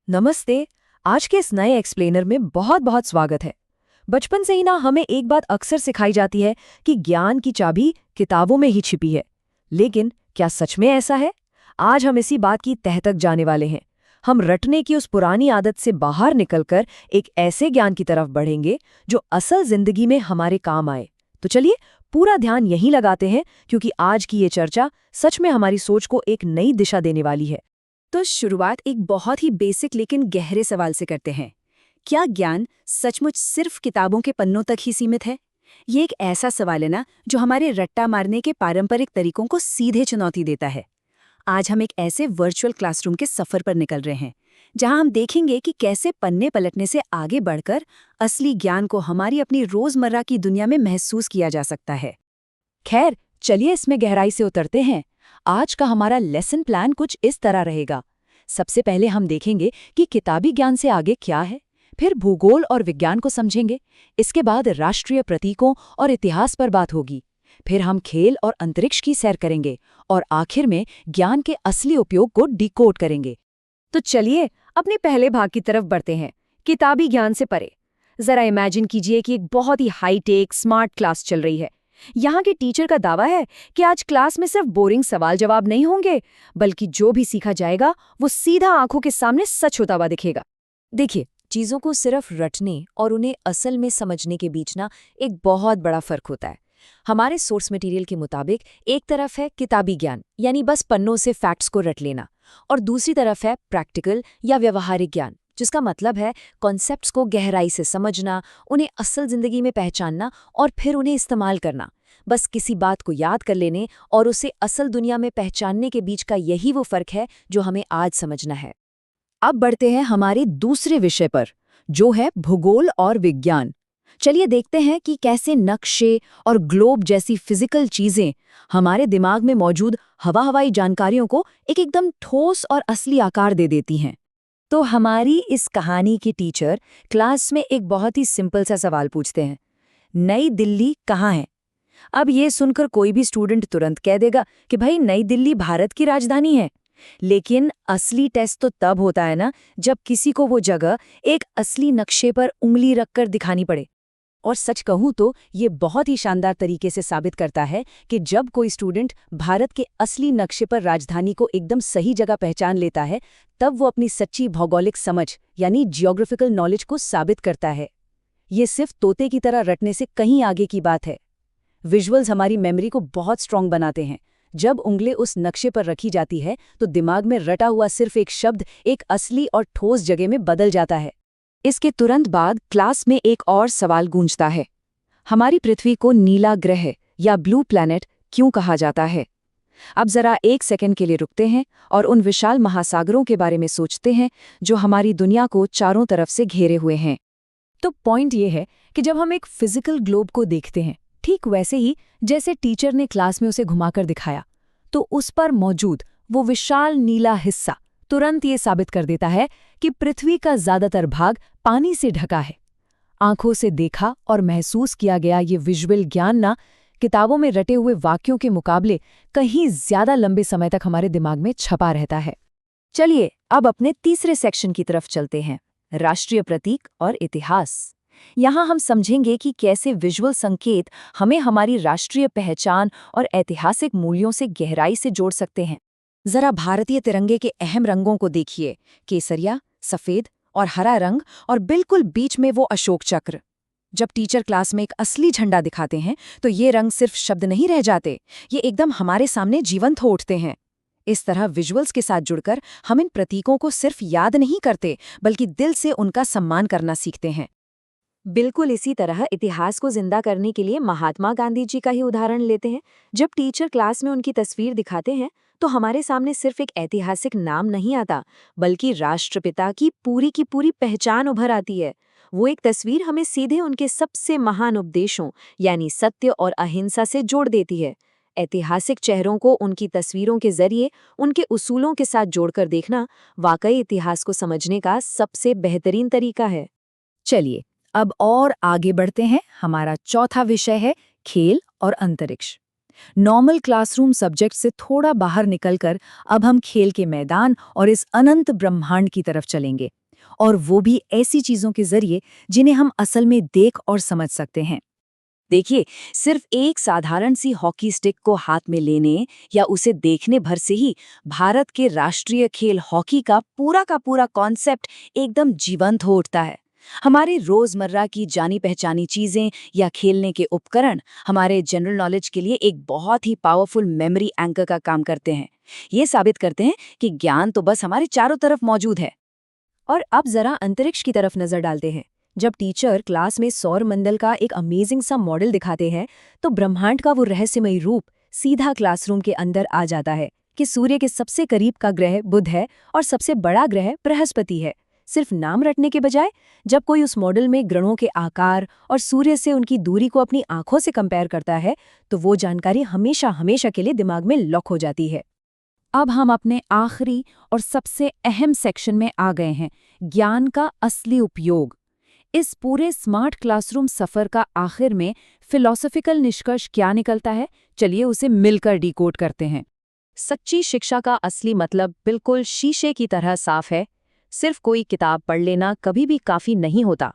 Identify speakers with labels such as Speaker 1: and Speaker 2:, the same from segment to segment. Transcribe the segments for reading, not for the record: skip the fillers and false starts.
Speaker 1: नमस्ते। आज के इस नए एक्सप्लेनर में बहुत बहुत स्वागत है। बचपन से ही ना हमें एक बात अक्सर सिखाई जाती है कि ज्ञान की चाबी किताबों में ही छिपी है। लेकिन क्या सच में ऐसा है? आज हम इसी बात की तह तक जाने वाले हैं। हम रटने की उस पुरानी आदत से बाहर निकलकर एक ऐसे ज्ञान की तरफ बढ़ेंगे जो असल जिंदगी में हमारे काम आए। तो चलिए पूरा ध्यान यहीं लगाते हैं, क्योंकि आज की ये चर्चा सच में हमारी सोच को एक नई दिशा देने वाली है।
Speaker 2: तो शुरुआत एक बहुत ही बेसिक लेकिन गहरे सवाल से करते हैं। क्या ज्ञान सचमुच सिर्फ किताबों के पन्नों तक ही सीमित है? ये एक ऐसा सवाल है ना जो हमारे रट्टा मारने के पारंपरिक तरीकों को सीधे चुनौती देता है। आज हम एक ऐसे वर्चुअल क्लासरूम के सफर पर निकल रहे हैं जहां हम देखेंगे कि कैसे पन्ने पलटने से आगे बढ़कर असली ज्ञान को हमारी अपनी रोजमर्रा की दुनिया में महसूस किया जा सकता है।
Speaker 1: खैर, चलिए इसमें गहराई से उतरते हैं। आज का हमारा लेसन प्लान कुछ इस तरह रहेगा। सबसे पहले हम देखेंगे कि किताबी ज्ञान से आगे क्या है, फिर भूगोल और विज्ञान को समझेंगे। इसके बाद राष्ट्रीय प्रतीकों और इतिहास पर बात होगी। फिर हम खेल और अंतरिक्ष की सैर करेंगे और आखिर में ज्ञान के असली उपयोग को डिकोड करेंगे।
Speaker 2: तो चलिए अपने पहले भाग की तरफ बढ़ते हैं, किताबी ज्ञान से परे। जरा इमेजिन कीजिए कि एक बहुत ही हाईटेक स्मार्ट क्लास चल रही है। यहाँ के टीचर का दावा है कि आज क्लास में सिर्फ बोरिंग सवाल जवाब नहीं होंगे, बल्कि जो भी सीखा जाएगा वो सीधा आंखों के सामने सच होता हुआ दिखेगा।
Speaker 1: देखिए, चीज़ों को सिर्फ रटने और उन्हें असल में समझने के बीच ना एक बहुत बड़ा फर्क होता है। हमारे सोर्स मटेरियल के मुताबिक एक तरफ है किताबी ज्ञान, यानी बस पन्नों से फैक्ट्स को रट लेना, और दूसरी तरफ है प्रैक्टिकल या व्यवहारिक ज्ञान, जिसका मतलब है कॉन्सेप्ट्स को गहराई से समझना, उन्हें असल जिंदगी में पहचानना और फिर उन्हें इस्तेमाल करना। बस किसी बात को याद कर लेने और उसे असल दुनिया में पहचानने के बीच का यही वो फर्क है जो हमें आज समझना है। अब बढ़ते हैं हमारे दूसरे विषय पर, जो है भूगोल और विज्ञान। चलिए देखते हैं कि कैसे नक्शे और ग्लोब जैसी फिजिकल चीजें हमारे दिमाग में मौजूद हवाई जानकारियों को एक एकदम ठोस और असली आकार दे देती हैं। तो हमारी इस कहानी की टीचर क्लास में एक बहुत ही सिंपल सा सवाल पूछते हैं, नई दिल्ली कहाँ है? अब ये सुनकर कोई भी स्टूडेंट तुरंत कह देगा कि भाई नई दिल्ली भारत की राजधानी है। लेकिन असली टेस्ट तो तब होता है ना, जब किसी को वो जगह एक असली नक्शे पर उंगली रखकर दिखानी पड़े। और सच कहूं तो ये बहुत ही शानदार तरीके से साबित करता है कि जब कोई स्टूडेंट भारत के असली नक्शे पर राजधानी को एकदम सही जगह पहचान लेता है, तब वो अपनी सच्ची भौगोलिक समझ यानी जियोग्राफिकल नॉलेज को साबित करता है। ये सिर्फ तोते की तरह रटने से कहीं आगे की बात है। विजुअल्स हमारी मेमोरी को बहुत स्ट्रॉन्ग बनाते हैं। जब उंगली उस नक्शे पर रखी जाती है तो दिमाग में रटा हुआ सिर्फ एक शब्द एक असली और ठोस जगह में बदल जाता है। इसके तुरंत बाद क्लास में एक और सवाल गूंजता है, हमारी पृथ्वी को नीला ग्रह या ब्लू प्लैनेट क्यों कहा जाता है? अब जरा एक सेकंड के लिए रुकते हैं और उन विशाल महासागरों के बारे में सोचते हैं जो हमारी दुनिया को चारों तरफ से घेरे हुए हैं। तो पॉइंट ये है कि जब हम एक फिजिकल ग्लोब को देखते हैं, ठीक वैसे ही जैसे टीचर ने क्लास में उसे घुमाकर दिखाया, तो उस पर मौजूद वो विशाल नीला हिस्सा तुरंत ये साबित कर देता है कि पृथ्वी का ज्यादातर भाग पानी से ढका है। आंखों से देखा और महसूस किया गया ये विजुअल ज्ञान ना किताबों में रटे हुए वाक्यों के मुकाबले कहीं ज्यादा लंबे समय तक हमारे दिमाग में छपा रहता है। चलिए अब अपने तीसरे सेक्शन की तरफ चलते हैं, राष्ट्रीय प्रतीक और इतिहास। यहाँ हम समझेंगे कि कैसे विजुअल संकेत हमें हमारी राष्ट्रीय पहचान और ऐतिहासिक मूल्यों से गहराई से जोड़ सकते हैं। जरा भारतीय तिरंगे के अहम रंगों को देखिए, केसरिया, सफेद और हरा रंग, और बिल्कुल बीच में वो अशोक चक्र। जब टीचर क्लास में एक असली झंडा दिखाते हैं तो ये रंग सिर्फ शब्द नहीं रह जाते, ये एकदम हमारे सामने जीवंत हो उठते हैं। इस तरह विजुअल्स के साथ जुड़कर हम इन प्रतीकों को सिर्फ याद नहीं करते, बल्कि दिल से उनका सम्मान करना सीखते हैं। बिल्कुल इसी तरह इतिहास को जिंदा करने के लिए महात्मा गांधी जी का ही उदाहरण लेते हैं। जब टीचर क्लास में उनकी तस्वीर दिखाते हैं तो हमारे सामने सिर्फ एक ऐतिहासिक नाम नहीं आता, बल्कि राष्ट्रपिता की पूरी पहचान उभर आती है। वो एक तस्वीर हमें सीधे उनके सबसे महान उपदेशों यानी सत्य और अहिंसा से जोड़ देती है। ऐतिहासिक चेहरों को उनकी तस्वीरों के जरिए उनके उसूलों के साथ जोड़कर देखना वाकई इतिहास को समझने का सबसे बेहतरीन तरीका है। चलिए अब और आगे बढ़ते हैं। हमारा चौथा विषय है खेल और अंतरिक्ष।
Speaker 2: नॉर्मल क्लासरूम सब्जेक्ट से थोड़ा बाहर निकलकर अब हम खेल के मैदान और इस अनंत ब्रह्मांड की तरफ चलेंगे, और वो भी ऐसी चीजों के जरिए जिन्हें हम असल में देख और समझ सकते हैं।
Speaker 1: देखिए, सिर्फ एक साधारण सी हॉकी स्टिक को हाथ में लेने या उसे देखने भर से ही भारत के राष्ट्रीय खेल हॉकी का पूरा कॉन्सेप्ट एकदम जीवंत हो उठता है। हमारे रोजमर्रा की जानी पहचानी चीजें या खेलने के उपकरण हमारे जनरल नॉलेज के लिए एक बहुत ही पावरफुल मेमोरी एंकर का काम करते हैं। ये साबित करते हैं कि ज्ञान तो बस हमारे चारों तरफ मौजूद है।
Speaker 2: और अब जरा अंतरिक्ष की तरफ नजर डालते हैं। जब टीचर क्लास में सौर मंडल का एक अमेजिंग सा मॉडल दिखाते हैं, तो ब्रह्मांड का वो रहस्यमयी रूप सीधा क्लासरूम के अंदर आ जाता है कि सूर्य के सबसे करीब का ग्रह बुध है और सबसे बड़ा ग्रह बृहस्पति है। सिर्फ नाम रटने के बजाय जब कोई उस मॉडल में ग्रहों के आकार और सूर्य से उनकी दूरी को अपनी आंखों से कंपेयर करता है, तो वो जानकारी हमेशा हमेशा के लिए दिमाग में लॉक हो जाती है। अब हम अपने आखिरी और सबसे अहम सेक्शन में आ गए हैं, ज्ञान का असली उपयोग। इस पूरे स्मार्ट क्लासरूम सफर का आखिर में फिलॉसफिकल निष्कर्ष क्या निकलता है, चलिए उसे मिलकर डिकोड करते हैं।
Speaker 1: सच्ची शिक्षा का असली मतलब बिल्कुल शीशे की तरह साफ है। सिर्फ कोई किताब पढ़ लेना कभी भी काफी नहीं होता।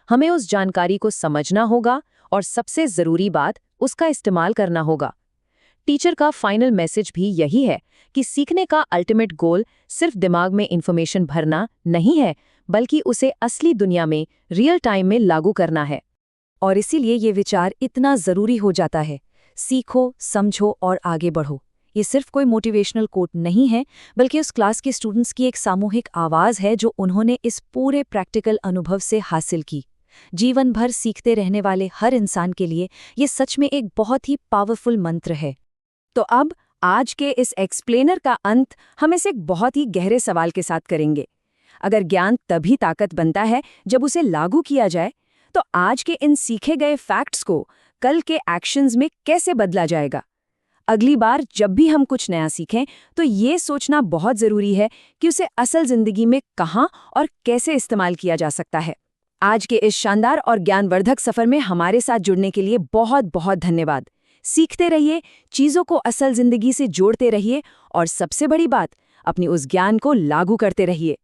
Speaker 1: हमें उस जानकारी को समझना होगा और सबसे जरूरी बात, उसका इस्तेमाल करना होगा। टीचर का फाइनल मैसेज भी यही है कि सीखने का अल्टीमेट गोल सिर्फ दिमाग में इंफॉर्मेशन भरना नहीं है, बल्कि उसे असली दुनिया में रियल टाइम में लागू करना है।
Speaker 2: और इसीलिए ये विचार इतना जरूरी हो जाता है, सीखो, समझो और आगे बढ़ो। ये सिर्फ कोई मोटिवेशनल कोट नहीं है, बल्कि उस क्लास के स्टूडेंट्स की एक सामूहिक आवाज़ है जो उन्होंने इस पूरे प्रैक्टिकल अनुभव से हासिल की। जीवन भर सीखते रहने वाले हर इंसान के लिए ये सच में एक बहुत ही पावरफुल मंत्र है। तो अब आज के इस एक्सप्लेनर का अंत हम इसे एक बहुत ही गहरे सवाल के साथ करेंगे। अगर ज्ञान तभी ताकत बनता है जब उसे लागू किया जाए, तो आज के इन सीखे गए फैक्ट्स को कल के एक्शंस में कैसे बदला जाएगा? अगली बार जब भी हम कुछ नया सीखें, तो ये सोचना बहुत ज़रूरी है कि उसे असल ज़िंदगी में कहाँ और कैसे इस्तेमाल किया जा सकता है। आज के इस शानदार और ज्ञानवर्धक सफ़र में हमारे साथ जुड़ने के लिए बहुत बहुत धन्यवाद। सीखते रहिए, चीज़ों को असल ज़िंदगी से जोड़ते रहिए और सबसे बड़ी बात, अपनी उस ज्ञान को लागू करते रहिए।